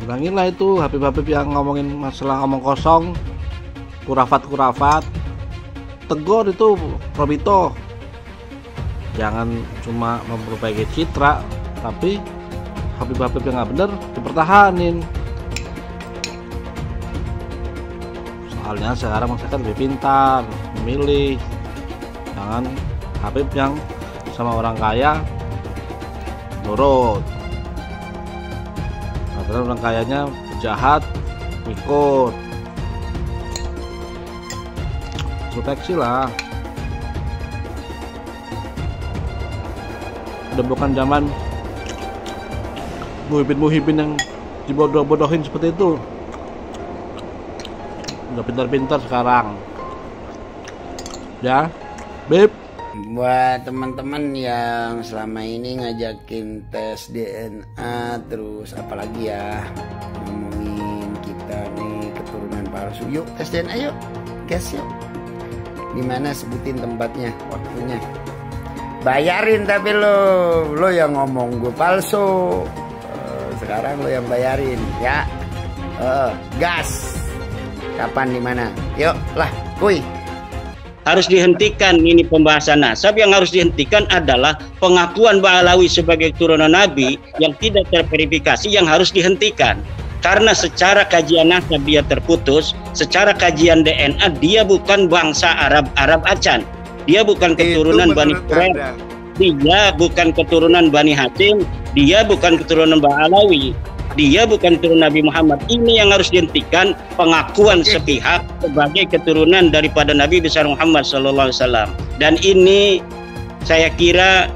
Ulangilah itu Habib-habib yang ngomongin masalah omong kosong, kurafat-kurafat. Tegur itu Robito. Jangan cuma memperbaiki citra, tapi Habib-habib yang nggak bener dipertahanin. Soalnya sekarang masyarakat lebih pintar memilih. Jangan Habib yang sama orang kaya nurut, padahal orang kayanya jahat ikut. Proteksi lah. Udah bukan zaman muhibin yang dibodoh-bodohin seperti itu. Udah pintar-pintar sekarang ya, Beb. Buat teman-teman yang selama ini ngajakin tes DNA, terus apalagi ya ngomongin kita nih keturunan palsu, yuk tes DNA yuk guys, yuk. Gimana, sebutin tempatnya, waktunya, bayarin. Tapi lo yang ngomong gue palsu, sekarang lo yang bayarin ya. Gas. Kapan, di mana? Yuk lah, kuy. Harus dihentikan ini pembahasan nasab. Yang harus dihentikan adalah pengakuan Ba'alawi sebagai keturunan Nabi yang tidak terverifikasi, yang harus dihentikan. Karena secara kajian nasab dia terputus, secara kajian DNA dia bukan bangsa Arab Acan, dia bukan keturunan Bani Quraisy, dia bukan keturunan Bani Hashim, dia bukan keturunan Ba'alawi, dia bukan keturunan Nabi Muhammad. Ini yang harus dihentikan, pengakuan sepihak sebagai keturunan daripada Nabi besar Muhammad SAW. Dan ini saya kira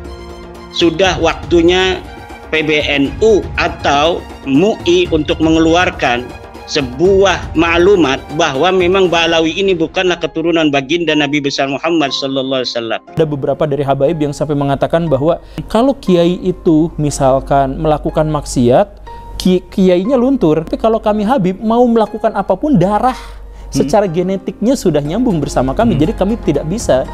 sudah waktunya PBNU atau MUI untuk mengeluarkan sebuah maklumat bahwa memang Ba'alawi ini bukanlah keturunan baginda Nabi besar Muhammad SAW. Ada beberapa dari habaib yang sampai mengatakan bahwa kalau kiai itu misalkan melakukan maksiat, kiainya luntur. Tapi kalau kami Habib mau melakukan apapun, darah secara genetiknya sudah nyambung bersama kami. Jadi kami tidak bisa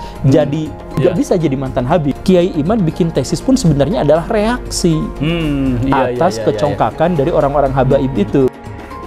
bisa jadi mantan Habib. Kiai Imad bikin tesis pun sebenarnya adalah reaksi atas kecongkakan dari orang-orang habaib itu.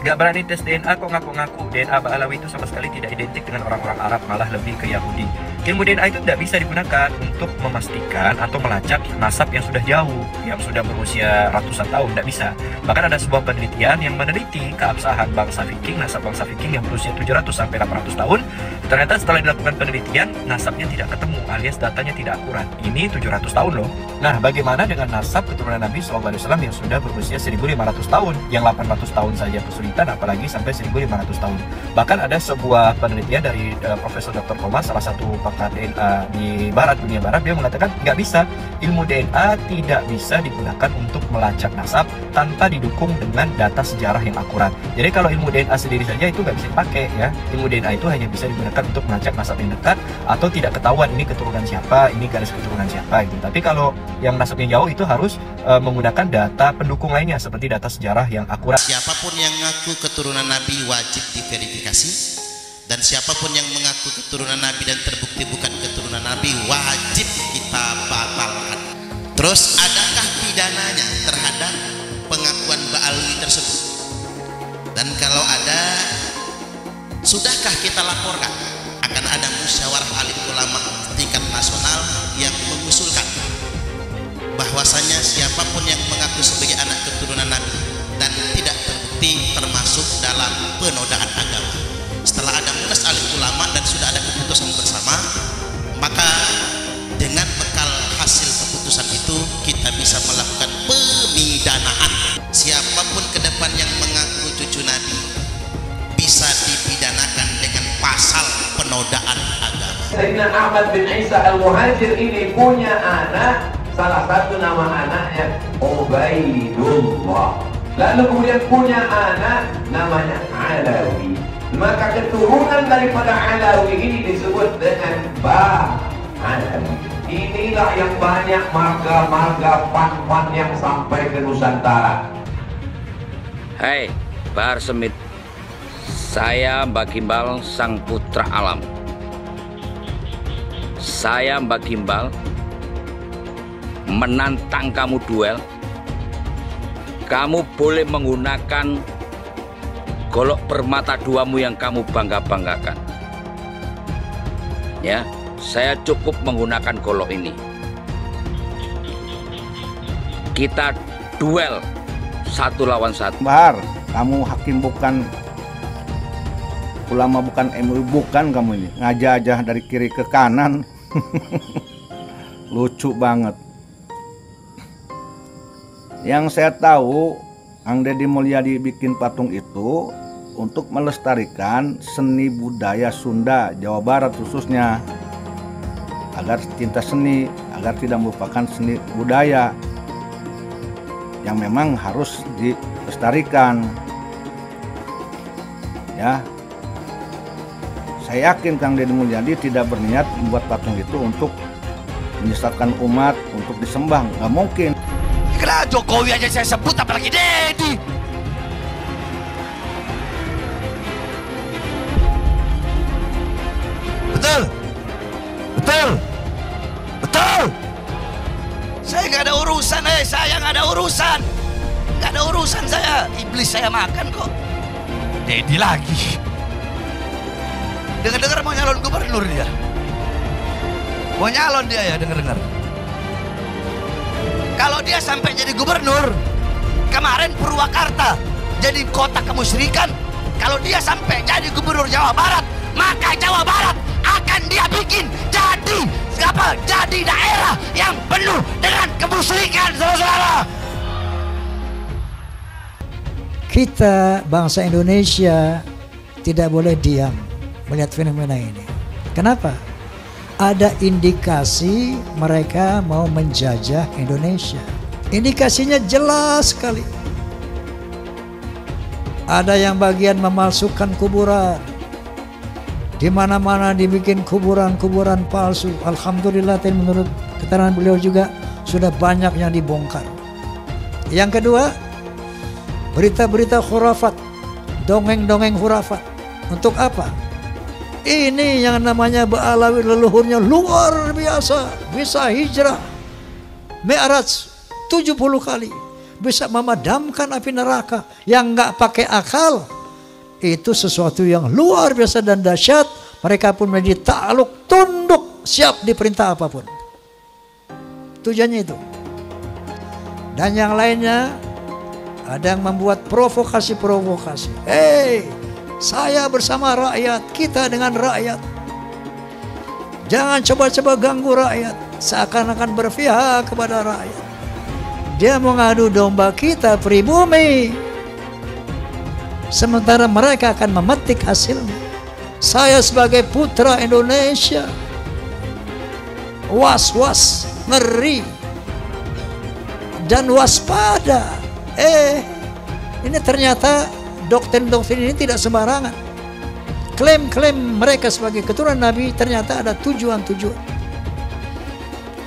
Gak berani tes DNA kok ngaku-ngaku DNA Ba'alawi itu sama sekali tidak identik dengan orang-orang Arab, malah lebih ke Yahudi. Ilmu DNA itu tidak bisa digunakan untuk memastikan atau melacak nasab yang sudah jauh, yang sudah berusia ratusan tahun, tidak bisa. Bahkan ada sebuah penelitian yang meneliti keabsahan bangsa Viking, nasab bangsa Viking yang berusia 700 sampai 800 tahun. Ternyata setelah dilakukan penelitian, nasabnya tidak ketemu, alias datanya tidak akurat. Ini 700 tahun loh. Nah, bagaimana dengan nasab keturunan Nabi SAW yang sudah berusia 1500 tahun, yang 800 tahun saja kesulitan, apalagi sampai 1500 tahun. Bahkan ada sebuah penelitian dari Profesor Dr. Thomas, salah satu pakar DNA di dunia barat, dia mengatakan nggak bisa, ilmu DNA tidak bisa digunakan untuk melacak nasab tanpa didukung dengan data sejarah yang akurat. Jadi kalau ilmu DNA sendiri saja itu nggak bisa dipakai ya. Ilmu DNA itu hanya bisa digunakan untuk melacak nasab yang dekat atau tidak ketahuan ini keturunan siapa, ini garis keturunan siapa gitu. Tapi kalau yang nasabnya jauh itu harus menggunakan data pendukung lainnya seperti data sejarah yang akurat. Siapapun yang mengaku keturunan Nabi wajib diverifikasi, dan siapapun yang mengaku keturunan Nabi dan terbukti bukan keturunan Nabi wajib kita batalkan. Terus adakah pidananya terhadap pengakuan Ba'alawi tersebut? Dan kalau ada, sudahkah kita laporkan? Akan ada musyawarah alim ulama tingkat nasional yang mengusulkan bahwasanya siapapun yang mengaku sebagai anak keturunan Nabi dan tidak terbukti termasuk dalam penodaan agama. Setelah ada munas alim ulama dan sudah ada keputusan bersama, maka dengan bekal hasil keputusan itu kita bisa melakukan pemidanaan. Siapapun ke depan yang mengaku cucu Nabi bisa dipidanakan dengan pasal penodaan agama. Sayyidina Ahmad bin Isa al-Muhajir ini punya anak, salah satu nama anaknya Ubaidullah. Lalu kemudian punya anak namanya Alawi. Maka keturunan daripada Alawi ini disebut dengan Ba'alawi. Inilah yang banyak marga-marga pan-pan yang sampai ke Nusantara. Hai, Bahar Semit. Saya Mbak Gimbal, sang putra alam. Saya Mbak Gimbal menantang kamu duel. Kamu boleh menggunakan golok permata duamu yang kamu bangga-banggakan. Ya, saya cukup menggunakan golok ini. Kita duel 1 lawan 1. Bahar, kamu hakim bukan, ulama bukan, MUI bukan, kamu ini ngajak-ajak dari kiri ke kanan. Lucu banget. Yang saya tahu, Ang Deddy Mulyadi bikin patung itu untuk melestarikan seni budaya Sunda, Jawa Barat khususnya, agar cinta seni, agar tidak melupakan seni budaya yang memang harus dilestarikan. Ya, saya yakin Kang Deddy Mulyadi tidak berniat membuat patung itu untuk menyesatkan umat, untuk disembah, nggak mungkin. Kenapa Jokowi aja saya sebut, apalagi Deddy? Betul, betul, betul. Saya nggak ada urusan, saya nggak ada urusan, nggak ada urusan saya. Iblis saya makan kok. Deddy lagi. Dengar-dengar mau nyalon gubernur dia. Mau nyalon dia ya, dengar-dengar. Kalau dia sampai jadi gubernur, kemarin Purwakarta jadi kota kemusyrikan. Kalau dia sampai jadi gubernur Jawa Barat, maka Jawa Barat akan dia bikin jadi apa? Jadi daerah yang penuh dengan kemusyrikan, saudara-saudara. Kita bangsa Indonesia tidak boleh diam melihat fenomena ini. Kenapa? Ada indikasi mereka mau menjajah Indonesia. Indikasinya jelas sekali. Ada yang bagian memalsukan kuburan. Di mana-mana dibikin kuburan-kuburan palsu. Alhamdulillah, menurut keterangan beliau juga sudah banyak yang dibongkar. Yang kedua, berita-berita khurafat, dongeng-dongeng khurafat. Untuk apa? Ini yang namanya Ba'alawi leluhurnya luar biasa, bisa hijrah Mi'raj 70 kali, bisa memadamkan api neraka yang nggak pakai akal. Itu sesuatu yang luar biasa dan dahsyat. Mereka pun menjadi takluk, tunduk, siap diperintah apapun. Tujuannya itu. Dan yang lainnya, ada yang membuat provokasi-provokasi. Saya bersama rakyat, kita dengan rakyat. Jangan coba-coba ganggu rakyat, seakan-akan berpihak kepada rakyat. Dia mengadu domba kita pribumi, sementara mereka akan memetik hasilnya. Saya sebagai putra Indonesia, was-was, ngeri, dan waspada. Ini ternyata doktrin-doktrin ini tidak sembarangan. Klaim-klaim mereka sebagai keturunan Nabi ternyata ada tujuan-tujuan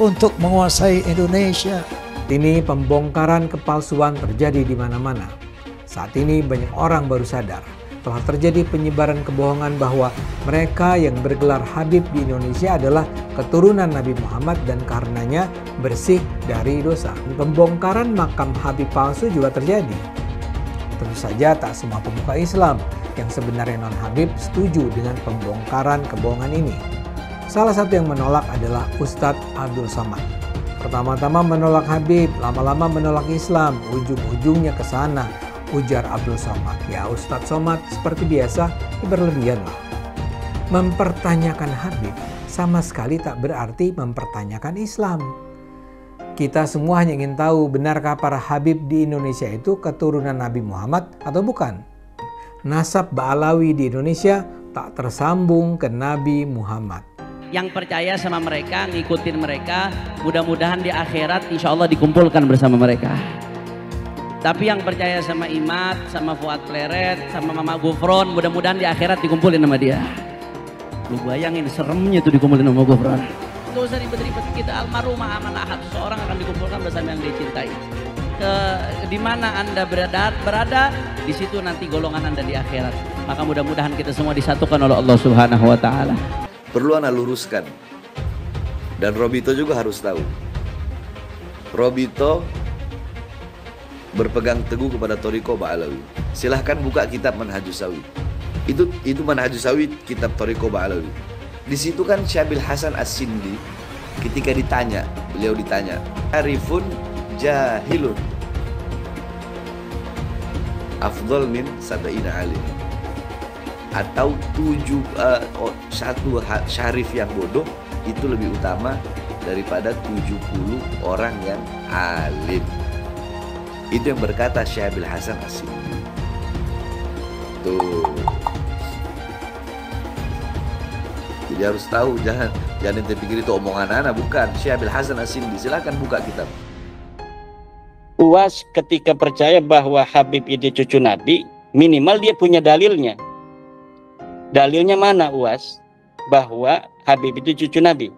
untuk menguasai Indonesia. Ini pembongkaran kepalsuan terjadi di mana-mana. Saat ini banyak orang baru sadar telah terjadi penyebaran kebohongan bahwa mereka yang bergelar Habib di Indonesia adalah keturunan Nabi Muhammad dan karenanya bersih dari dosa. Pembongkaran makam Habib palsu juga terjadi. Tentu saja tak semua pemuka Islam yang sebenarnya non-Habib setuju dengan pembongkaran kebohongan ini. Salah satu yang menolak adalah Ustadz Abdul Somad. Pertama-tama menolak Habib, lama-lama menolak Islam, ujung-ujungnya ke sana, ujar Abdul Somad. Ya Ustadz Somad seperti biasa, berlebihan lah. Mempertanyakan Habib sama sekali tak berarti mempertanyakan Islam. Kita semua hanya ingin tahu, benarkah para Habib di Indonesia itu keturunan Nabi Muhammad atau bukan? Nasab Ba'alawi di Indonesia tak tersambung ke Nabi Muhammad. Yang percaya sama mereka, ngikutin mereka, mudah-mudahan di akhirat insya Allah dikumpulkan bersama mereka. Tapi yang percaya sama Imat, sama Fuad Pleret, sama Mama Gufron, mudah-mudahan di akhirat dikumpulin sama dia. Lu bayangin seremnya tuh dikumpulin sama Gufron. Gak usah ribet-ribet, kita almarhumah aman ahad, seseorang akan dikumpulkan bersama yang dicintai. Di mana Anda berada, di situ nanti golongan Anda di akhirat. Maka mudah-mudahan kita semua disatukan oleh Allah Subhanahu wa taala. Perlu Anda luruskan. Dan Robito juga harus tahu. Robito berpegang teguh kepada Thariqah Ba'alawi. Silahkan buka kitab Manhajus Sawi. Itu Manhajus Sawi, kitab Thariqah Ba'alawi. Di situ kan Syabil Hasan As-Sindi ketika beliau ditanya, arifun jahilun afdal min sab'ina alim, atau satu syarif yang bodoh itu lebih utama daripada 70 orang yang alim. Itu yang berkata Syabil Hasan As-Sindi. Tuh. Jadi harus tahu, jangan ente pikir itu omongan anak, bukan. Syabil Hasan As-Sindi, silakan buka kitab. UAS ketika percaya bahwa Habib itu cucu Nabi, minimal dia punya dalilnya. Dalilnya mana UAS? Bahwa Habib itu cucu Nabi.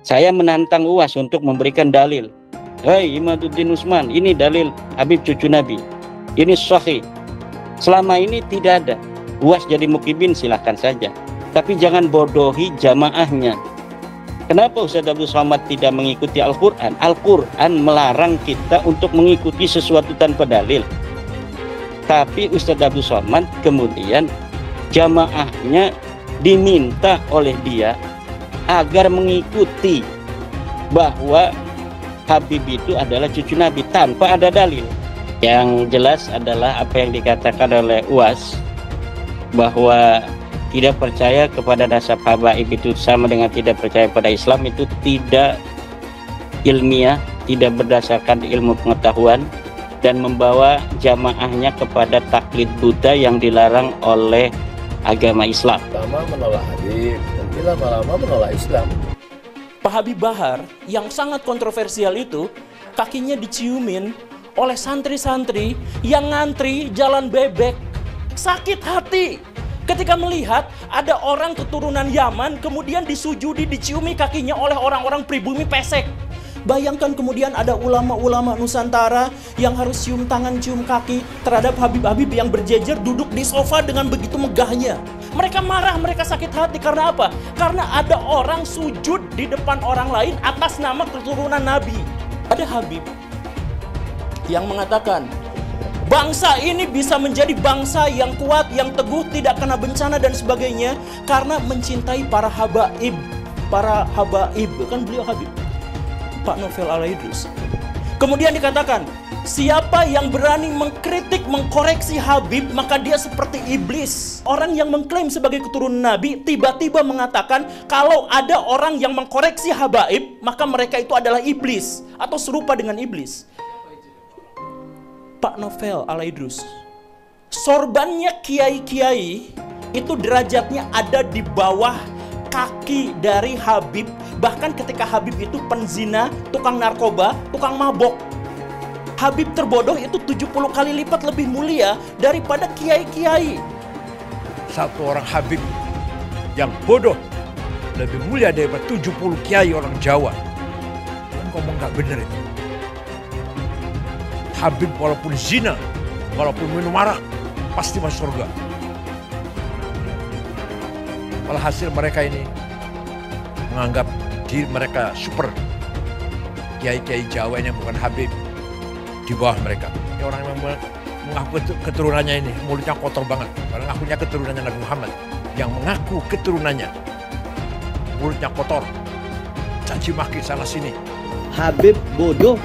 Saya menantang UAS untuk memberikan dalil. Hei Imaduddin Usman, ini dalil Habib cucu Nabi. Ini sahih. Selama ini tidak ada. UAS jadi mukibin silahkan saja. Tapi jangan bodohi jamaahnya. Kenapa Ustaz Abdul Somad tidak mengikuti Al-Quran? Al-Quran melarang kita untuk mengikuti sesuatu tanpa dalil. Tapi Ustaz Abdul Somad kemudian jamaahnya diminta oleh dia agar mengikuti bahwa Habib itu adalah cucu Nabi tanpa ada dalil. Yang jelas adalah apa yang dikatakan oleh UAS, bahwa tidak percaya kepada nasab habaib itu sama dengan tidak percaya pada Islam, itu tidak ilmiah, tidak berdasarkan ilmu pengetahuan, dan membawa jamaahnya kepada taklid buta yang dilarang oleh agama Islam. Lama menolak Habib, nanti lama-lama menolak Islam. Pak Habib Bahar yang sangat kontroversial itu kakinya diciumin oleh santri-santri yang ngantri jalan bebek. Sakit hati ketika melihat ada orang keturunan Yaman kemudian disujudi, diciumi kakinya oleh orang-orang pribumi pesek. Bayangkan kemudian ada ulama-ulama Nusantara yang harus cium tangan, cium kaki terhadap Habib-Habib yang berjejer duduk di sofa dengan begitu megahnya. Mereka marah, mereka sakit hati. Karena apa? Karena ada orang sujud di depan orang lain atas nama keturunan Nabi. Ada Habib yang mengatakan, bangsa ini bisa menjadi bangsa yang kuat, yang teguh, tidak kena bencana dan sebagainya karena mencintai para habaib. Para habaib, kan beliau Habib, Pak Novel Al-Idrus. Kemudian dikatakan, siapa yang berani mengkritik, mengkoreksi Habib, maka dia seperti iblis. Orang yang mengklaim sebagai keturunan Nabi tiba-tiba mengatakan kalau ada orang yang mengkoreksi habaib, maka mereka itu adalah iblis atau serupa dengan iblis. Pak Novel Al-Idrus, sorbannya kiai-kiai itu derajatnya ada di bawah kaki dari Habib. Bahkan ketika Habib itu penzina, tukang narkoba, tukang mabok, Habib terbodoh itu 70 kali lipat lebih mulia daripada kiai-kiai. Satu orang Habib yang bodoh lebih mulia daripada 70 kiai orang Jawa. Kan ngomong gak bener itu. Habib walaupun zina, walaupun minum arak, pasti masuk surga. Walhasil mereka ini menganggap diri mereka super. Kiai-kiai Jawa ini yang bukan Habib di bawah mereka. Ini orang yang mengaku keturunannya ini mulutnya kotor banget. Karena ngakunya keturunannya Nabi Muhammad. Yang mengaku keturunannya mulutnya kotor, caci maki sana sini. Habib bodoh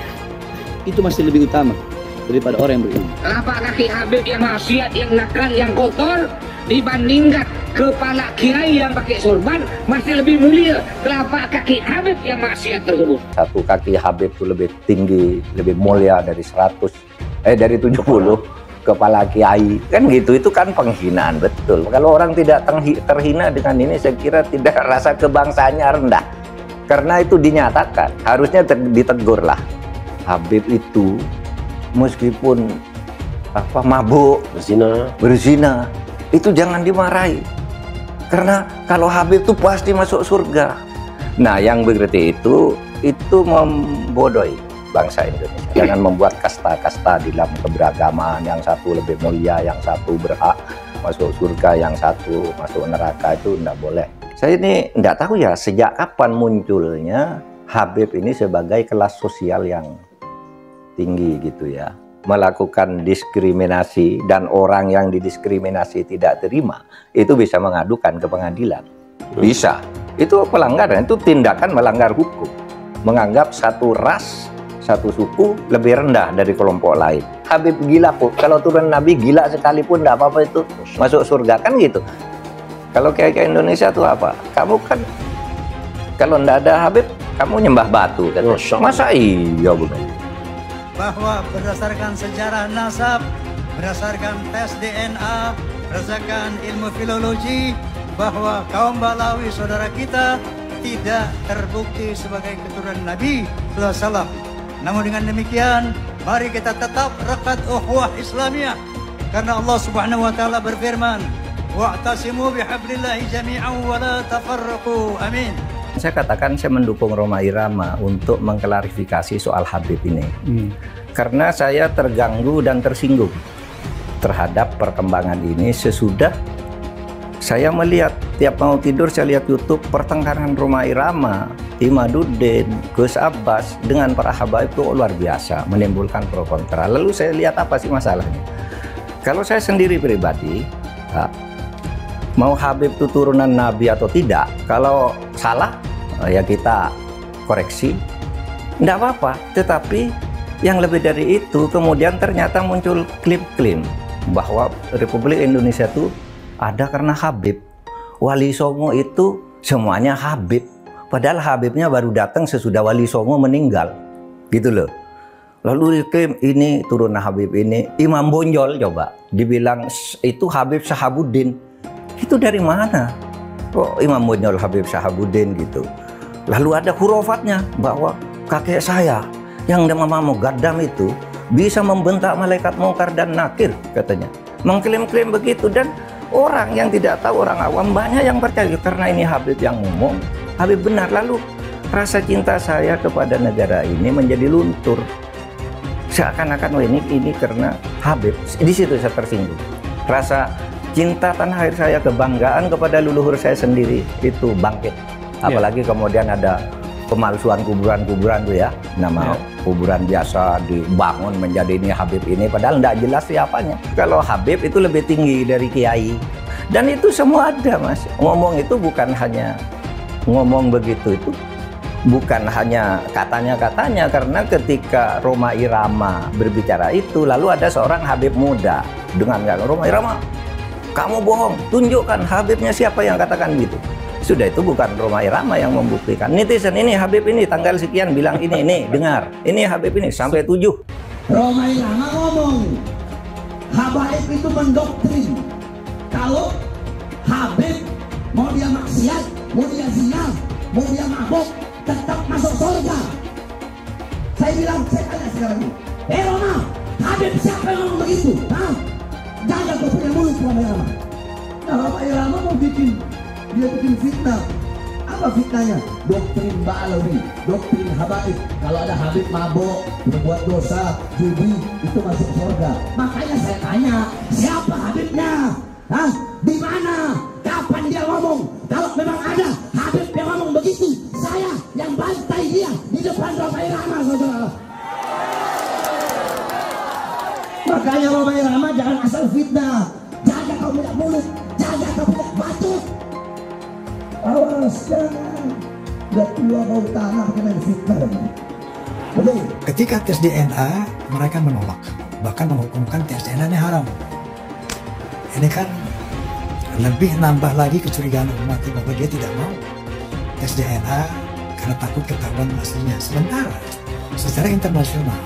itu masih lebih utama daripada orang yang berilmu. Telapak kaki Habib yang maksiat, yang nakal, yang kotor dibandingkan kepala kiai yang pakai sorban masih lebih mulia telapak kaki Habib yang maksiat tersebut. Satu kaki Habib itu lebih tinggi, lebih mulia dari 70 kepala kiai. Kan gitu, itu kan penghinaan betul. Kalau orang tidak terhina dengan ini, saya kira tidak rasa kebangsaannya rendah. Karena itu dinyatakan, harusnya ditegur lah. Habib itu meskipun mabuk, berzina, itu jangan dimarahi. Karena kalau Habib itu pasti masuk surga. Nah, yang begitu itu membodohi bangsa Indonesia. Jangan membuat kasta-kasta di dalam keberagaman, yang satu lebih mulia, yang satu berhak masuk surga, yang satu masuk neraka, itu tidak boleh. Saya ini tidak tahu ya sejak kapan munculnya Habib ini sebagai kelas sosial yang tinggi gitu ya, melakukan diskriminasi dan orang yang didiskriminasi tidak terima, itu bisa mengadukan ke pengadilan. Bisa. Itu pelanggaran, itu tindakan melanggar hukum. Menganggap satu ras, satu suku lebih rendah dari kelompok lain. Habib gila kok, kalau turun Nabi gila sekalipun tidak apa-apa itu masuk surga, kan gitu. Kalau kayak Indonesia tuh apa? Kamu kan kalau tidak ada Habib, kamu nyembah batu kan? Masa iya begitu? Bahwa berdasarkan sejarah nasab, berdasarkan tes DNA, berdasarkan ilmu filologi, bahwa kaum Balawi saudara kita tidak terbukti sebagai keturunan Nabi SAW. Namun dengan demikian, mari kita tetap rakat ukhuwah Islamiyah, karena Allah Subhanahu wa taala berfirman, wa'tasimu bihablillahi jami'an wa la tafarraqu. Amin. Saya katakan saya mendukung Rhoma Irama untuk mengklarifikasi soal Habib ini. Karena saya terganggu dan tersinggung terhadap perkembangan ini sesudah saya melihat tiap mau tidur saya lihat YouTube pertengkaran Rhoma Irama, Imaduddin, Gus Abbas dengan para habaib itu luar biasa, menimbulkan pro kontra. Lalu saya lihat apa sih masalahnya? Kalau saya sendiri pribadi, mau Habib itu turunan Nabi atau tidak, kalau salah ya kita koreksi, tidak apa-apa. Tetapi yang lebih dari itu, kemudian ternyata muncul klaim-klaim bahwa Republik Indonesia itu ada karena Habib. Wali Songo itu semuanya Habib. Padahal Habibnya baru datang sesudah Wali Songo meninggal. Gitu loh. Lalu diklaim ini turunan Habib ini. Imam Bonjol coba dibilang itu Habib Sahabuddin. Itu dari mana? Kok Imam Bonjol Habib Sahabuddin gitu. Lalu ada hurufatnya bahwa kakek saya yang nama Mugaddam itu bisa membentak malaikat mungkar dan nakir katanya. Mengklaim-klaim begitu, dan orang yang tidak tahu, orang awam banyak yang percaya karena ini Habib yang ngomong, Habib benar. Lalu rasa cinta saya kepada negara ini menjadi luntur. Seakan-akan ini karena Habib. Di situ saya tersinggung. Rasa cinta tanah air saya, kebanggaan kepada leluhur saya sendiri itu bangkit. Apalagi kemudian ada pemalsuan kuburan-kuburan tuh ya, nama kuburan biasa dibangun menjadi ini Habib ini, padahal tidak jelas siapanya. Kalau Habib itu lebih tinggi dari kiai, dan itu semua ada, Mas. Ngomong itu bukan hanya ngomong begitu, itu bukan hanya katanya-katanya, karena ketika Rhoma Irama berbicara itu, lalu ada seorang Habib muda dengan Rhoma Irama, kamu bohong, tunjukkan Habibnya siapa yang katakan gitu. Sudah, itu bukan Rhoma Irama yang membuktikan. Netizen ini Habib ini tanggal sekian bilang ini dengar. Ini Habib ini sampai 7. Rhoma Irama ngomong, habaib itu mendoktrin. Kalau Habib mau dia maksiat, mau dia zina, mau dia mabuk, tetap masuk surga. Saya bilang, saya tanya sekarang ini, Rhoma, Habib siapa yang ngomong begitu? Hah? Jangan kau punya mulut, Rhoma Irama. Nah, Rhoma Irama mau bikin fitnah. Apa fitnahnya? Doktrin Ba'alawi, doktrin habaib. Kalau ada Habib mabuk, berbuat dosa, judi, itu masuk surga. Makanya saya tanya, siapa Habibnya? Hah? Di mana? Kapan dia ngomong? Kalau memang ada Habib yang ngomong begitu, saya yang bantai dia di depan Rhoma Irama, saudara. Makanya Rhoma Irama jangan asal fitnah. Jaga kau punya mulut, jaga kau punya batu. Awas, jangan. Udah tua kau tanah kena fitnah. Betul. Ketika tes DNA, mereka menolak, bahkan menghukumkan tes DNA ini haram. Ini kan lebih nambah lagi kecurigaan umat bahwa dia tidak mau tes DNA karena takut ketahuan aslinya. Sementara secara internasional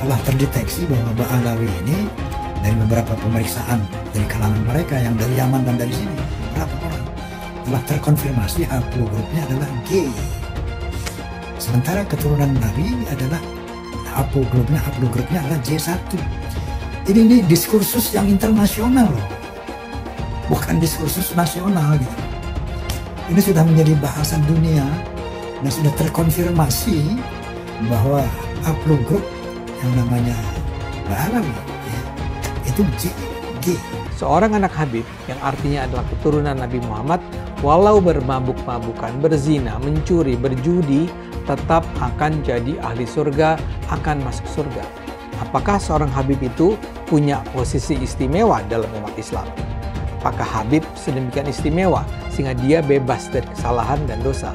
telah terdeteksi bahwa Ba'alawi ini dari beberapa pemeriksaan dari kalangan mereka yang dari Yaman dan dari sini, berapa orang telah terkonfirmasi haplogrupnya adalah G. Sementara keturunan Nabi adalah haplogrupnya adalah J1. Ini diskursus yang internasional loh, bukan diskursus nasional gitu. Ini sudah menjadi bahasan dunia dan sudah terkonfirmasi bahwa haplogrup yang namanya Ba'alawi ya, itu G. Seorang anak Habib yang artinya adalah keturunan Nabi Muhammad, walau bermabuk-mabukan, berzina, mencuri, berjudi, tetap akan jadi ahli surga, akan masuk surga. apakah seorang Habib itu punya posisi istimewa dalam umat Islam? Apakah Habib sedemikian istimewa sehingga dia bebas dari kesalahan dan dosa?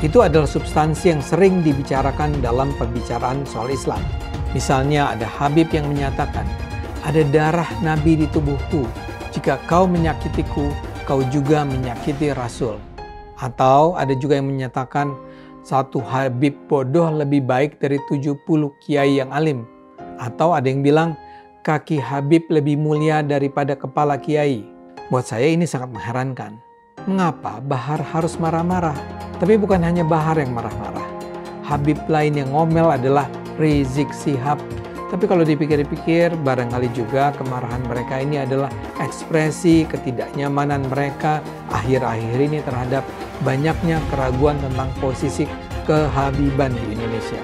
Itu adalah substansi yang sering dibicarakan dalam pembicaraan soal Islam. Misalnya ada Habib yang menyatakan, ada darah Nabi di tubuhku. Jika kau menyakitiku, kau juga menyakiti Rasul. Atau ada juga yang menyatakan, satu Habib bodoh lebih baik dari 70 kiai yang alim. Atau ada yang bilang, kaki Habib lebih mulia daripada kepala kiai. Buat saya ini sangat mengherankan. Mengapa Bahar harus marah-marah? Tapi bukan hanya Bahar yang marah-marah. Habib lain yang ngomel adalah Rizik Syihab. Tapi kalau dipikir-pikir, barangkali juga kemarahan mereka ini adalah ekspresi ketidaknyamanan mereka akhir-akhir ini terhadap banyaknya keraguan tentang posisi kehabiban di Indonesia.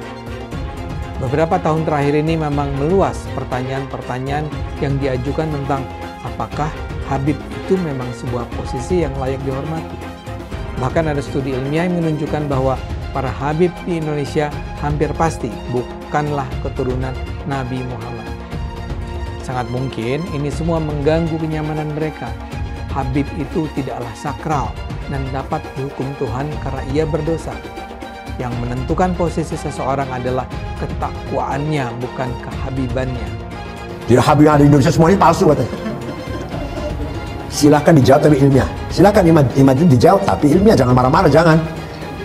Beberapa tahun terakhir ini memang meluas pertanyaan-pertanyaan yang diajukan tentang apakah Habib itu memang sebuah posisi yang layak dihormati. Bahkan ada studi ilmiah yang menunjukkan bahwa para Habib di Indonesia hampir pasti bukanlah keturunan Nabi Muhammad. Sangat mungkin ini semua mengganggu kenyamanan mereka. Habib itu tidaklah sakral dan dapat dihukum Tuhan karena ia berdosa. Yang menentukan posisi seseorang adalah ketakwaannya, bukan kehabibannya. Tidak Habib yang ada di Indonesia semuanya palsu katanya. Silakan dijawab tapi ilmiah. Silakan imam itu dijawab tapi ilmiah, jangan marah-marah, jangan.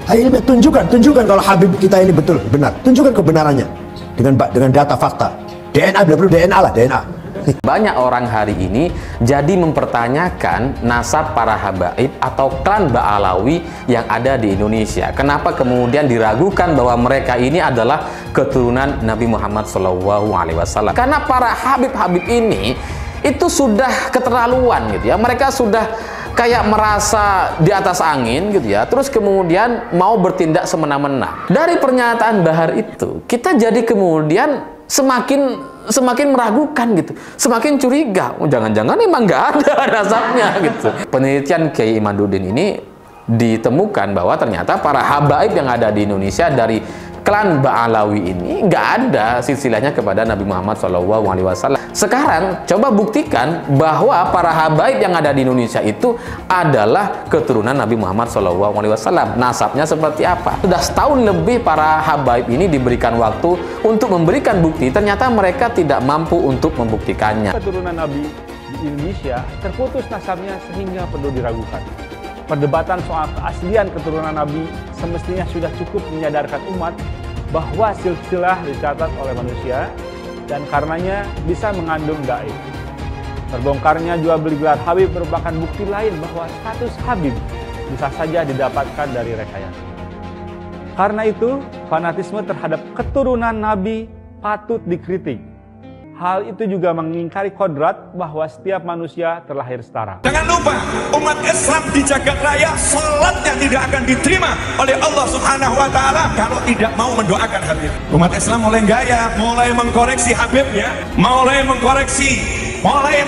Ayo ilmiah, tunjukkan kalau Habib kita ini betul, benar. Tunjukkan kebenarannya dengan data fakta. DNA, bila perlu DNA lah, DNA. Banyak orang hari ini jadi mempertanyakan nasab para habaib atau klan Ba'alawi yang ada di Indonesia. Kenapa kemudian diragukan bahwa mereka ini adalah keturunan Nabi Muhammad SAW? Karena para habib-habib ini itu sudah keterlaluan gitu ya. Mereka sudah kayak merasa di atas angin gitu ya. Terus kemudian mau bertindak semena-mena. Dari pernyataan Bahar itu, kita jadi kemudian semakin meragukan gitu, semakin curiga. Oh, jangan-jangan emang nggak ada nasabnya gitu. Penelitian Kiai Imaduddin ini ditemukan bahwa ternyata para habaib yang ada di Indonesia dari klan Ba'alawi ini nggak ada silsilahnya kepada Nabi Muhammad SAW. Sekarang coba buktikan bahwa para habaib yang ada di Indonesia itu adalah keturunan Nabi Muhammad SAW. Nasabnya seperti apa? Sudah setahun lebih para habaib ini diberikan waktu untuk memberikan bukti, ternyata mereka tidak mampu untuk membuktikannya. Keturunan Nabi di Indonesia terputus nasabnya sehingga perlu diragukan. Perdebatan soal keaslian keturunan Nabi semestinya sudah cukup menyadarkan umat bahwa silsilah dicatat oleh manusia dan karenanya bisa mengandung gaib. Terbongkarnya jual beli gelar Habib merupakan bukti lain bahwa status Habib bisa saja didapatkan dari rekayasa. Karena itu, fanatisme terhadap keturunan Nabi patut dikritik. Hal itu juga mengingkari kodrat bahwa setiap manusia terlahir setara. Jangan lupa, umat Islam di jagat raya salatnya tidak akan diterima oleh Allah Subhanahu wa taala kalau tidak mau mendoakan Habib. Umat Islam mulai gaya, mulai mengkoreksi Habibnya, mulai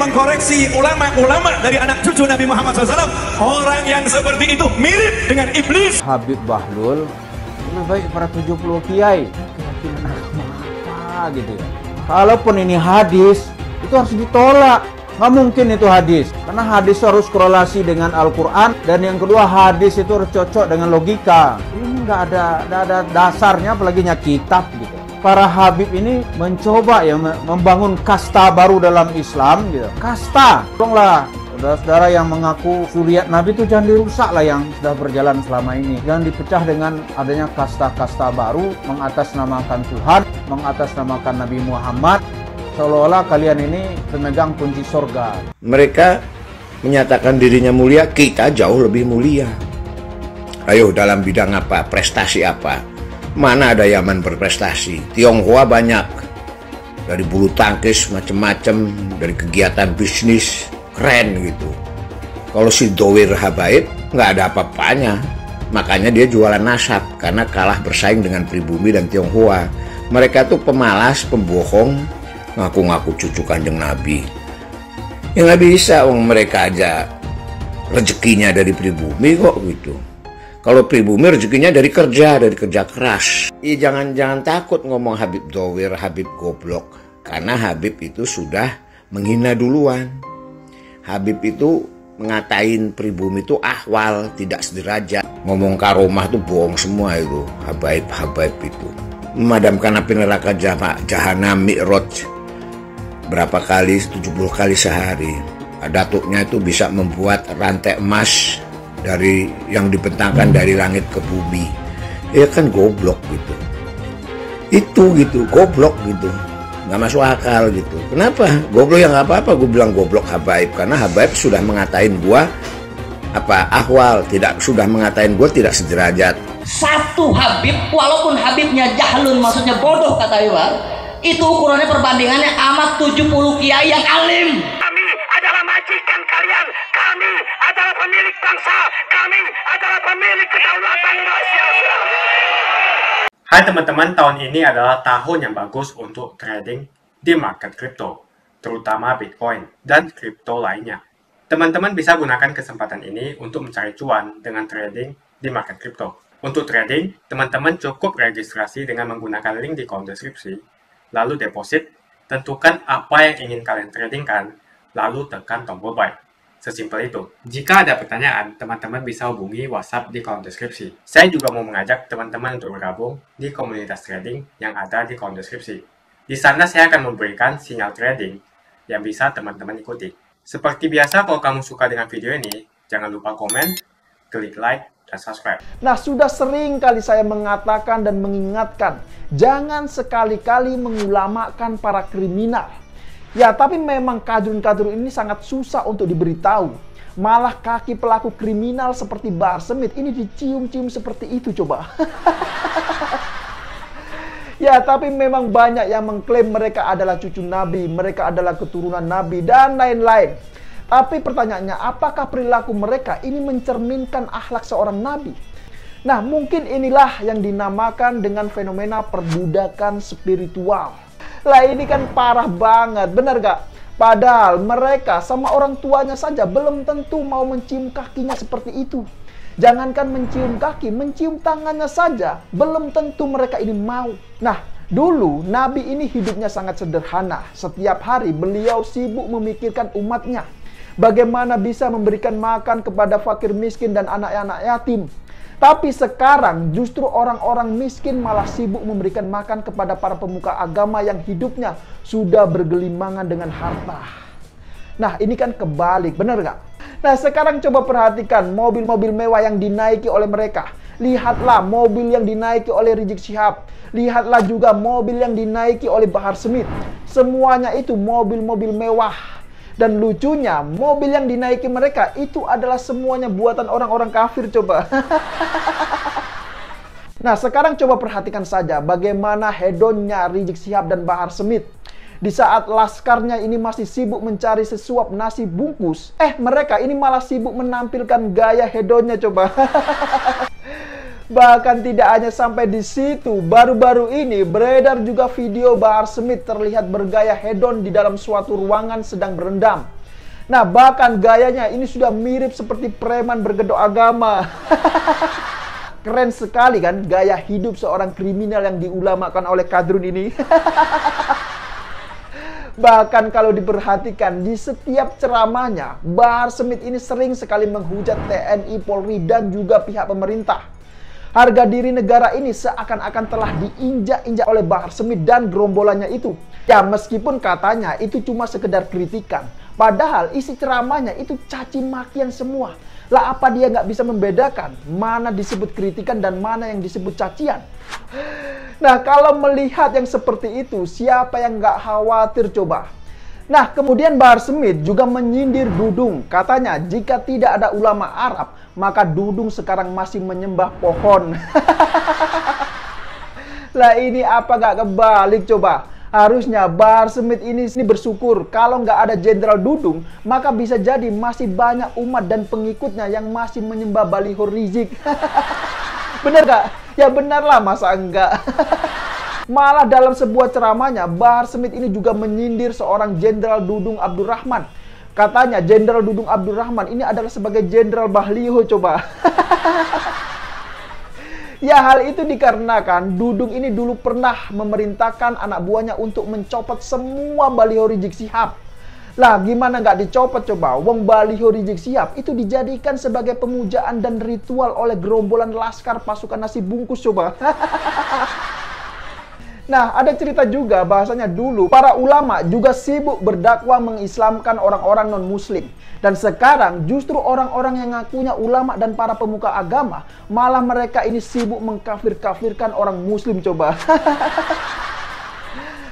mengkoreksi ulama-ulama dari anak cucu Nabi Muhammad SAW. Orang yang seperti itu mirip dengan iblis. Habib Bahlul lebih baik para 70 kiai. Keyakinan agama apa gitu ya? Kalaupun ini hadis, itu harus ditolak. Nggak mungkin itu hadis. Karena hadis harus korelasi dengan Al-Quran. Dan yang kedua, hadis itu harus cocok dengan logika. Ini nggak ada dasarnya, apalagi kitab gitu. Para habib ini mencoba ya membangun kasta baru dalam Islam gitu. Kasta. Tolonglah saudara-saudara yang mengaku zuriat Nabi itu jangan dirusak lah yang sudah berjalan selama ini. Jangan dipecah dengan adanya kasta-kasta baru, mengatasnamakan Tuhan, mengatasnamakan Nabi Muhammad, seolah-olah kalian ini pemegang kunci surga. Mereka menyatakan dirinya mulia, kita jauh lebih mulia. Ayo dalam bidang apa, prestasi apa? Mana ada Yaman berprestasi? Tionghoa banyak. Dari bulu tangkis macam-macam, dari kegiatan bisnis, keren gitu. Kalau si Dowir Habaib nggak ada apa-apanya. Makanya dia jualan nasab, karena kalah bersaing dengan pribumi dan Tionghoa. Mereka tuh pemalas, pembohong, ngaku-ngaku cucu Kanjeng Nabi. Ya nggak bisa, mereka aja rezekinya dari pribumi kok gitu. Kalau pribumi rezekinya dari kerja keras. Jangan takut ngomong Habib Dhowir, Habib goblok. Karena Habib itu sudah menghina duluan. Habib itu ngatain pribumi itu ahwal, tidak sederajat. Ngomong karomah itu bohong semua itu. Habaib itu. Memadamkan api neraka jahanam mi'raj. Berapa kali? 70 kali sehari. Datuknya itu bisa membuat rantai emas dari yang dibentangkan dari langit ke bumi. Ya kan goblok gitu. Itu gitu, goblok gitu. Nggak masuk akal gitu. Kenapa? Goblok yang nggak apa-apa, gue bilang goblok Habaib. Karena Habaib sudah mengatain gua ahwal, sudah mengatain gua tidak sederajat. Satu Habib, walaupun Habibnya jahlun, maksudnya bodoh kata Iwan, itu ukurannya perbandingannya amat 70 kiai yang alim. Kami adalah majikan kalian. Kami adalah pemilik bangsa. Kami adalah pemilik kedaulatan Indonesia. Hai teman-teman, tahun ini adalah tahun yang bagus untuk trading di market kripto, terutama Bitcoin dan kripto lainnya. Teman-teman bisa gunakan kesempatan ini untuk mencari cuan dengan trading di market kripto. Untuk trading, teman-teman cukup registrasi dengan menggunakan link di kolom deskripsi, lalu deposit, tentukan apa yang ingin kalian tradingkan, lalu tekan tombol buy. Sesimpel itu. Jika ada pertanyaan, teman-teman bisa hubungi WhatsApp di kolom deskripsi. Saya juga mau mengajak teman-teman untuk bergabung di komunitas trading yang ada di kolom deskripsi. Di sana saya akan memberikan sinyal trading yang bisa teman-teman ikuti. Seperti biasa, kalau kamu suka dengan video ini, jangan lupa komen, klik like, dan subscribe. Nah, sudah sering kali saya mengatakan dan mengingatkan, jangan sekali-kali mengulamakan para kriminal. Ya, tapi memang kadrun-kadrun ini sangat susah untuk diberitahu. Malah kaki pelaku kriminal seperti Bahar Smith ini dicium-cium seperti itu coba. Ya, tapi memang banyak yang mengklaim mereka adalah cucu Nabi, mereka adalah keturunan Nabi, dan lain-lain. Tapi pertanyaannya, apakah perilaku mereka ini mencerminkan akhlak seorang Nabi? Nah, mungkin inilah yang dinamakan dengan fenomena perbudakan spiritual. Lah, ini kan parah banget, benar gak? Padahal mereka sama orang tuanya saja belum tentu mau mencium kakinya seperti itu. Jangankan mencium kaki, mencium tangannya saja belum tentu mereka ini mau. Nah, dulu Nabi ini hidupnya sangat sederhana. Setiap hari beliau sibuk memikirkan umatnya. Bagaimana bisa memberikan makan kepada fakir miskin dan anak-anak yatim. Tapi sekarang justru orang-orang miskin malah sibuk memberikan makan kepada para pemuka agama yang hidupnya sudah bergelimangan dengan harta. Nah, ini kan kebalik, benar gak? Nah, sekarang coba perhatikan mobil-mobil mewah yang dinaiki oleh mereka. Lihatlah mobil yang dinaiki oleh Rizik Syihab. Lihatlah juga mobil yang dinaiki oleh Bahar Smith. Semuanya itu mobil-mobil mewah. Dan lucunya, mobil yang dinaiki mereka itu adalah semuanya buatan orang-orang kafir coba. Nah, sekarang coba perhatikan saja bagaimana hedonnya Rizik Syihab dan Bahar Smith. Di saat laskarnya ini masih sibuk mencari sesuap nasi bungkus, mereka ini malah sibuk menampilkan gaya hedonnya coba. Bahkan tidak hanya sampai di situ, baru-baru ini beredar juga video Bahar Smith terlihat bergaya hedon di dalam suatu ruangan sedang berendam. Nah, bahkan gayanya ini sudah mirip seperti preman bergedok agama. Keren sekali kan gaya hidup seorang kriminal yang diulamakan oleh kadrun ini. Bahkan kalau diperhatikan di setiap ceramahnya, Bahar Smith ini sering sekali menghujat TNI, Polri, dan juga pihak pemerintah. Harga diri negara ini seakan-akan telah diinjak-injak oleh Bahar Smith dan gerombolannya itu. Ya, meskipun katanya itu cuma sekedar kritikan. Padahal isi ceramahnya itu caci makian semua. Lah, apa dia nggak bisa membedakan mana disebut kritikan dan mana yang disebut cacian? Nah, kalau melihat yang seperti itu, siapa yang nggak khawatir coba? Nah, kemudian Bahar Smith juga menyindir Dudung. Katanya, jika tidak ada ulama Arab, maka Dudung sekarang masih menyembah pohon. Lah, ini apa gak kebalik coba? Harusnya Bahar Smith ini bersyukur kalau nggak ada Jenderal Dudung, maka bisa jadi masih banyak umat dan pengikutnya yang masih menyembah baliho Rizik. Bener gak? Ya benarlah, masa enggak? Malah dalam sebuah ceramahnya, Bahar Smith ini juga menyindir seorang Jenderal Dudung Abdurrahman. Katanya Jenderal Dudung Abdurrahman ini adalah sebagai Jenderal Baliho coba. Ya, hal itu dikarenakan Dudung ini dulu pernah memerintahkan anak buahnya untuk mencopot semua baliho Rizik Syihab. Lah, gimana nggak dicopot coba? Wong baliho Rizik Syihab itu dijadikan sebagai pemujaan dan ritual oleh gerombolan laskar pasukan nasi bungkus coba. Nah, ada cerita juga bahasanya dulu para ulama juga sibuk berdakwah mengislamkan orang-orang non-muslim. Dan sekarang justru orang-orang yang ngakunya ulama dan para pemuka agama, malah mereka ini sibuk mengkafir-kafirkan orang muslim coba.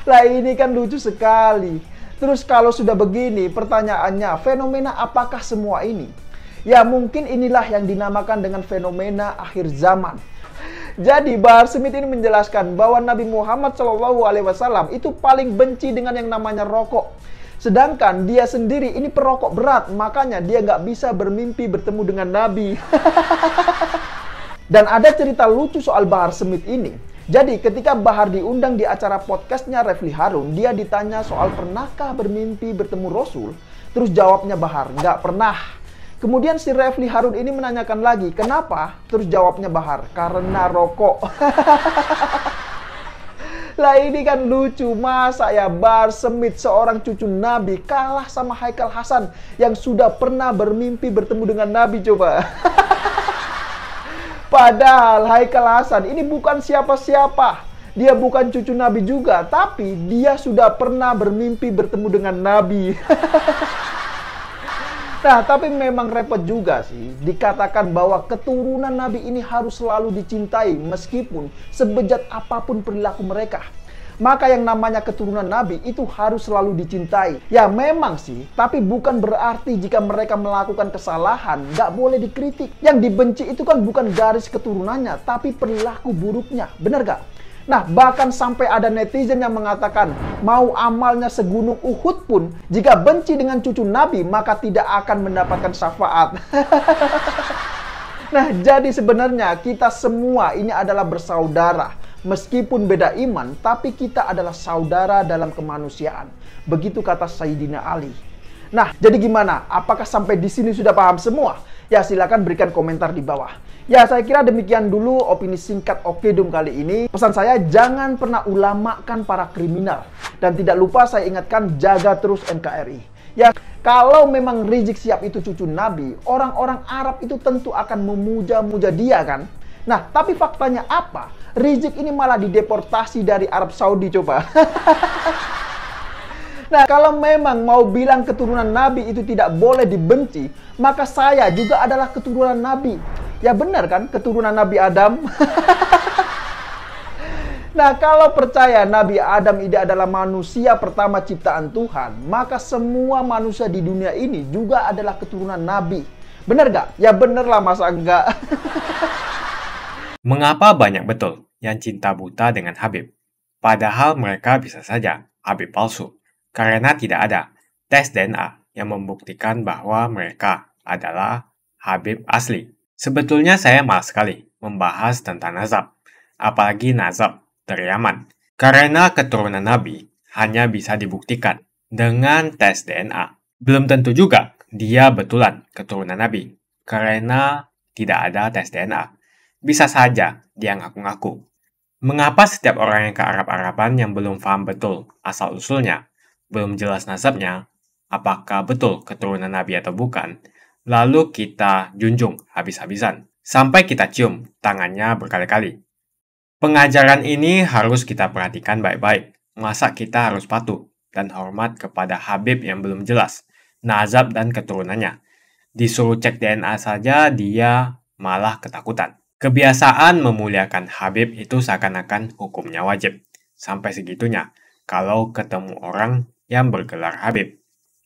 Lah, ini kan lucu sekali. Terus kalau sudah begini, pertanyaannya, fenomena apakah semua ini? Ya, mungkin inilah yang dinamakan dengan fenomena akhir zaman. Jadi Bahar Smith ini menjelaskan bahwa Nabi Muhammad SAW itu paling benci dengan yang namanya rokok. Sedangkan dia sendiri ini perokok berat, makanya dia nggak bisa bermimpi bertemu dengan Nabi. Dan ada cerita lucu soal Bahar Smith ini. Jadi ketika Bahar diundang di acara podcastnya Refli Harun, dia ditanya soal pernahkah bermimpi bertemu Rasul. Terus jawabnya Bahar, nggak pernah. Kemudian si Refli Harun ini menanyakan lagi, kenapa? Terus jawabnya Bahar, karena rokok. Lah, ini kan lucu, masa ya Bahar Smith seorang cucu Nabi kalah sama Haikal Hasan yang sudah pernah bermimpi bertemu dengan Nabi coba. Padahal Haikal Hasan ini bukan siapa-siapa. Dia bukan cucu Nabi juga, tapi dia sudah pernah bermimpi bertemu dengan Nabi. Nah, tapi memang repot juga sih dikatakan bahwa keturunan Nabi ini harus selalu dicintai meskipun sebejat apapun perilaku mereka. Maka yang namanya keturunan Nabi itu harus selalu dicintai. Ya memang sih, tapi bukan berarti jika mereka melakukan kesalahan nggak boleh dikritik. Yang dibenci itu kan bukan garis keturunannya, tapi perilaku buruknya. Bener gak? Nah, bahkan sampai ada netizen yang mengatakan, mau amalnya segunung Uhud pun, jika benci dengan cucu Nabi, maka tidak akan mendapatkan syafaat. Nah, jadi sebenarnya kita semua ini adalah bersaudara. Meskipun beda iman, tapi kita adalah saudara dalam kemanusiaan. Begitu kata Sayyidina Ali. Nah, jadi gimana? Apakah sampai di sini sudah paham semua? Ya, silakan berikan komentar di bawah. Ya, saya kira demikian dulu opini singkat Okedum kali ini. Pesan saya, jangan pernah ulamakan para kriminal. Dan tidak lupa saya ingatkan, jaga terus NKRI. Ya, kalau memang Rizik Syihab itu cucu Nabi, orang-orang Arab itu tentu akan memuja-muja dia kan? Nah, tapi faktanya apa? Rizik ini malah dideportasi dari Arab Saudi coba. Nah, kalau memang mau bilang keturunan Nabi itu tidak boleh dibenci, maka saya juga adalah keturunan Nabi. Ya benar kan, keturunan Nabi Adam. Nah, kalau percaya Nabi Adam ini adalah manusia pertama ciptaan Tuhan, maka semua manusia di dunia ini juga adalah keturunan Nabi. Benar gak? Ya bener lah, masa enggak? Mengapa banyak betul yang cinta buta dengan Habib? Padahal mereka bisa saja Habib palsu. Karena tidak ada tes DNA yang membuktikan bahwa mereka adalah Habib asli. Sebetulnya saya malas sekali membahas tentang nazab, apalagi nazab dari Yaman. Karena keturunan Nabi hanya bisa dibuktikan dengan tes DNA. Belum tentu juga dia betulan keturunan Nabi, karena tidak ada tes DNA. Bisa saja dia ngaku-ngaku. Mengapa setiap orang yang ke Arab-Araban yang belum paham betul asal-usulnya, belum jelas nasabnya, apakah betul keturunan Nabi atau bukan, lalu kita junjung habis-habisan, sampai kita cium tangannya berkali-kali. Pengajaran ini harus kita perhatikan baik-baik. Masa kita harus patuh dan hormat kepada Habib yang belum jelas nazab dan keturunannya? Disuruh cek DNA saja dia malah ketakutan. Kebiasaan memuliakan Habib itu seakan-akan hukumnya wajib. Sampai segitunya, kalau ketemu orang yang bergelar Habib,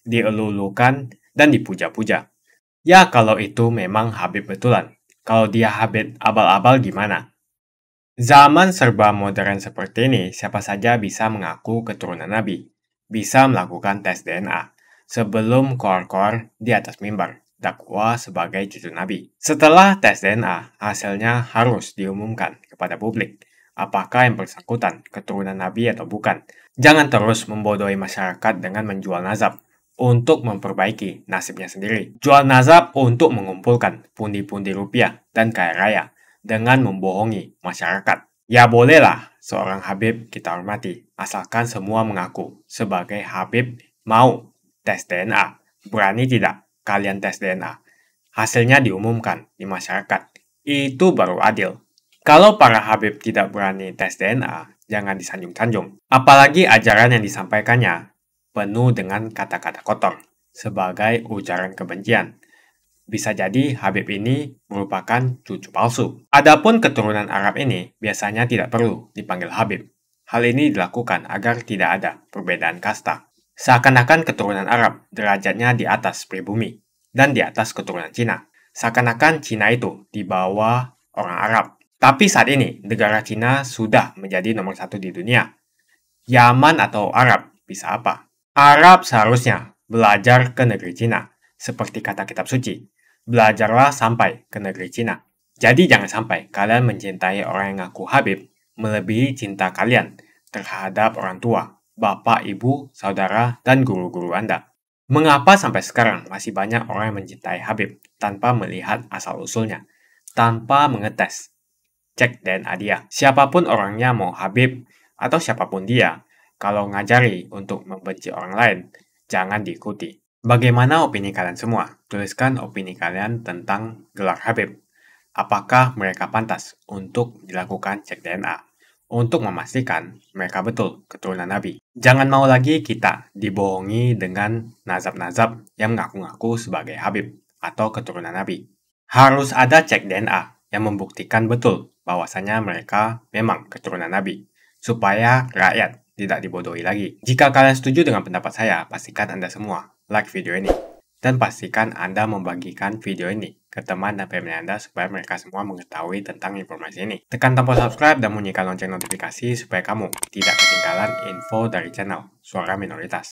dielulukan dan dipuja-puja. Ya kalau itu memang Habib betulan. Kalau dia Habib abal-abal gimana? Zaman serba modern seperti ini, siapa saja bisa mengaku keturunan Nabi. Bisa melakukan tes DNA sebelum koar-koar di atas mimbar dakwah sebagai cucu Nabi. Setelah tes DNA, hasilnya harus diumumkan kepada publik. Apakah yang bersangkutan keturunan Nabi atau bukan? Jangan terus membodohi masyarakat dengan menjual nazab untuk memperbaiki nasibnya sendiri. Jual nazab untuk mengumpulkan pundi-pundi rupiah dan kaya raya. dengan membohongi masyarakat. Ya bolehlah seorang Habib kita hormati, asalkan semua mengaku sebagai Habib mau tes DNA. Berani tidak kalian tes DNA? Hasilnya diumumkan di masyarakat. Itu baru adil. Kalau para Habib tidak berani tes DNA, jangan disanjung-sanjung. Apalagi ajaran yang disampaikannya penuh dengan kata-kata kotor sebagai ujaran kebencian. Bisa jadi Habib ini merupakan cucu palsu. Adapun keturunan Arab ini biasanya tidak perlu dipanggil Habib. Hal ini dilakukan agar tidak ada perbedaan kasta. Seakan-akan keturunan Arab derajatnya di atas pribumi dan di atas keturunan Cina. Seakan-akan Cina itu di bawah orang Arab. Tapi saat ini negara Cina sudah menjadi nomor 1 di dunia. Yaman atau Arab bisa apa? Arab seharusnya belajar ke negeri Cina. Seperti kata kitab suci, belajarlah sampai ke negeri Cina. Jadi jangan sampai kalian mencintai orang yang ngaku Habib melebihi cinta kalian terhadap orang tua, bapak, ibu, saudara, dan guru-guru Anda. Mengapa sampai sekarang masih banyak orang yang mencintai Habib tanpa melihat asal-usulnya, tanpa mengetes, cek DNA dia. Siapapun orangnya, mau Habib atau siapapun dia, kalau ngajari untuk membenci orang lain, jangan diikuti. Bagaimana opini kalian semua? Tuliskan opini kalian tentang gelar Habib. Apakah mereka pantas untuk dilakukan cek DNA? Untuk memastikan mereka betul keturunan Nabi. Jangan mau lagi kita dibohongi dengan nazab-nazab yang mengaku-ngaku sebagai Habib atau keturunan Nabi. Harus ada cek DNA yang membuktikan betul bahwasanya mereka memang keturunan Nabi, supaya rakyat tidak dibodohi lagi. Jika kalian setuju dengan pendapat saya, pastikan Anda semua like video ini. Dan pastikan Anda membagikan video ini ke teman dan family Anda supaya mereka semua mengetahui tentang informasi ini. Tekan tombol subscribe dan bunyikan lonceng notifikasi supaya kamu tidak ketinggalan info dari channel Suara Minoritas.